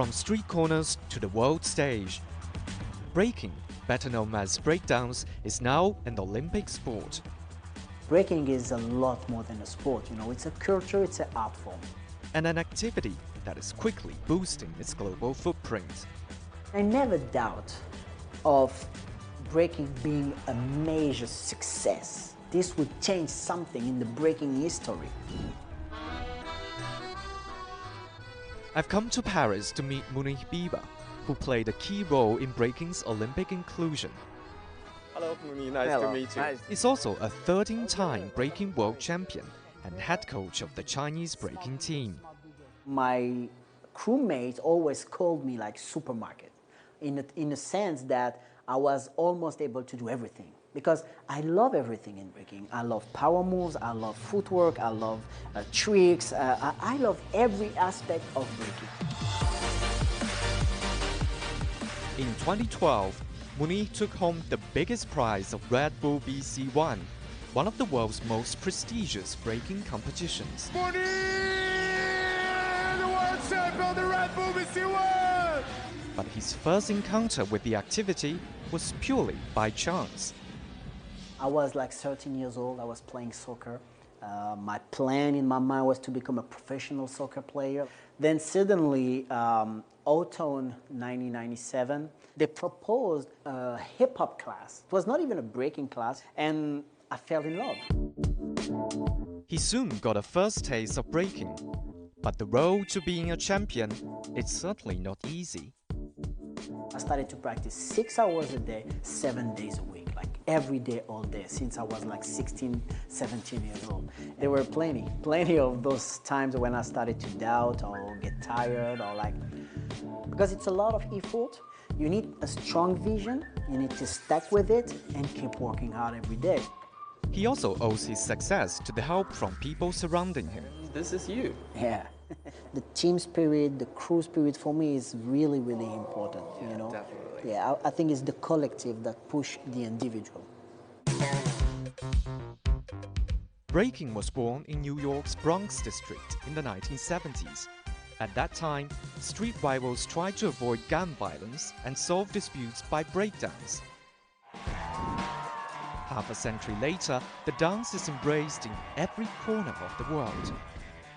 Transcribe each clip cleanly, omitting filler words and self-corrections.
From street corners to the world stage, breaking, better known as breakdance, is now an Olympic sport. Breaking is a lot more than a sport, it's a culture, it's an art form. And an activity that is quickly boosting its global footprint. I never doubt of breaking being a major success. This would change something in the breaking history. I've come to Paris to meet Mounir Biba, who played a key role in breaking's Olympic inclusion. Hello, Mounir, nice to meet you. He's also a 13-time breaking world champion and head coach of the Chinese breaking team. My crewmates always called me like supermarket, in a sense that I was almost able to do everything. Because I love everything in breaking. I love power moves, I love footwork, I love tricks, I love every aspect of breaking. In 2012, Mounir took home the biggest prize of Red Bull BC1, one of the world's most prestigious breaking competitions. Mounir, the world champion of the Red Bull BC1! But his first encounter with the activity was purely by chance. I was like 13 years old, I was playing soccer. My plan in my mind was to become a professional soccer player. Then suddenly, autumn 1997, they proposed a hip-hop class. It was not even a breaking class, and I fell in love. He soon got a first taste of breaking. But the road to being a champion, it's certainly not easy. I started to practice 6 hours a day, 7 days a week, like every day, all day, since I was like 16, 17 years old. There were plenty of those times when I started to doubt or get tired or because it's a lot of effort. You need a strong vision, you need to stick with it and keep working hard every day. He also owes his success to the help from people surrounding him. This is you. Yeah. The team spirit, the crew spirit for me is really, really important, Definitely. Yeah, I think it's the collective that push the individual. Breaking was born in New York's Bronx district in the 1970s. At that time, street rivals tried to avoid gun violence and solve disputes by breakdance. Half a century later, the dance is embraced in every corner of the world.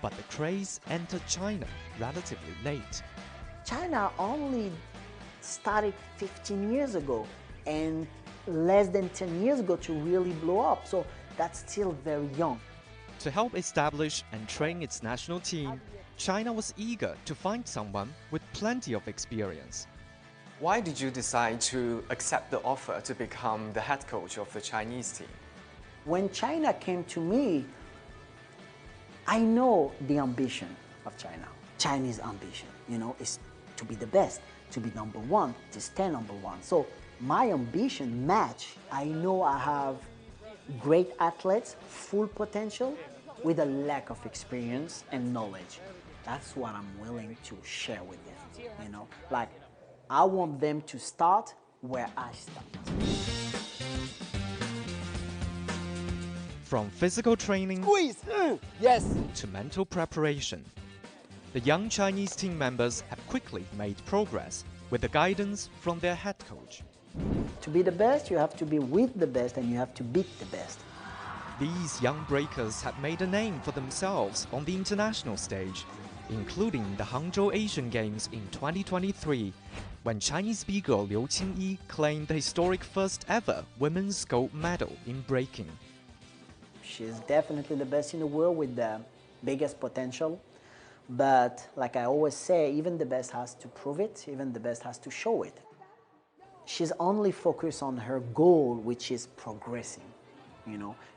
But the craze entered China relatively late. China only started 15 years ago and less than 10 years ago to really blow up, so that's still very young. To help establish and train its national team, China was eager to find someone with plenty of experience. Why did you decide to accept the offer to become the head coach of the Chinese team? When China came to me, I know the ambition of China. Chinese ambition, is to be the best, to be number one, to stay number one. So my ambition match. I know I have great athletes, full potential, with a lack of experience and knowledge. That's what I'm willing to share with them, I want them to start where I start. From physical training Yes. to mental preparation, the young Chinese team members have quickly made progress with the guidance from their head coach. To be the best, you have to be with the best and you have to beat the best. These young breakers have made a name for themselves on the international stage, including the Hangzhou Asian Games in 2023, when Chinese b-girl Liu Qingyi claimed the historic first ever women's gold medal in breaking. She's definitely the best in the world with the biggest potential. But like I always say, even the best has to prove it, even the best has to show it. She's only focused on her goal, which is progressing.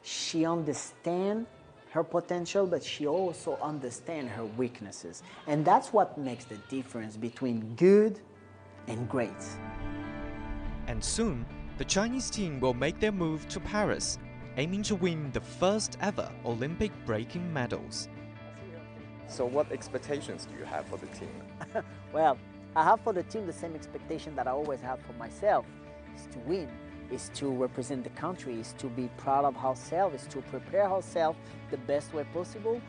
She understands her potential, but she also understands her weaknesses. And that's what makes the difference between good and great. And soon, the Chinese team will make their move to Paris, aiming to win the first ever Olympic breaking medals. So what expectations do you have for the team? Well, I have for the team the same expectation that I always have for myself, is to win, is to represent the country, is to be proud of ourselves, is to prepare ourselves the best way possible.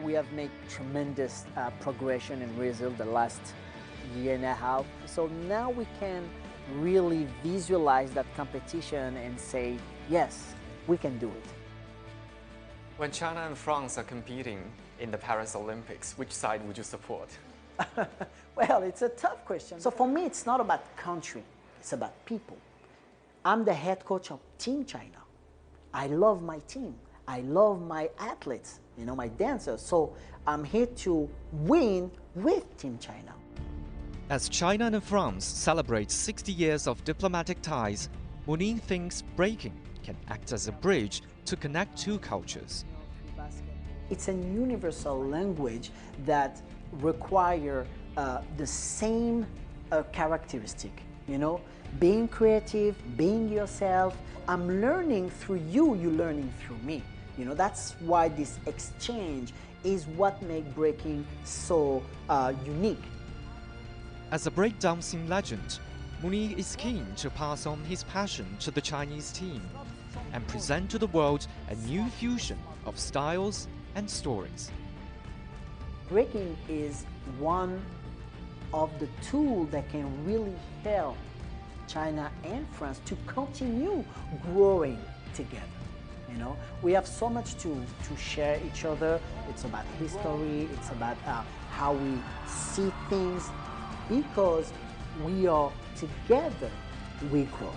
We have made tremendous progression and result the last year and a half. So now we can really visualize that competition and say, yes, we can do it. When China and France are competing in the Paris Olympics, which side would you support? Well, it's a tough question. So for me, it's not about country, it's about people. I'm the head coach of Team China. I love my team. I love my athletes, you know, my dancers. So I'm here to win with Team China. As China and France celebrate 60 years of diplomatic ties, Mounir thinks breaking can act as a bridge to connect two cultures. It's a universal language that requires the same characteristic, you know, being creative, being yourself. I'm learning through you, you're learning through me. You know, that's why this exchange is what makes breaking so unique. As a breakdancing legend, Mounir is keen to pass on his passion to the Chinese team and present to the world a new fusion of styles and stories. Breaking is one of the tools that can really help China and France to continue growing together. You know, we have so much to share each other. It's about history, it's about how we see things. Because we are together, we grow.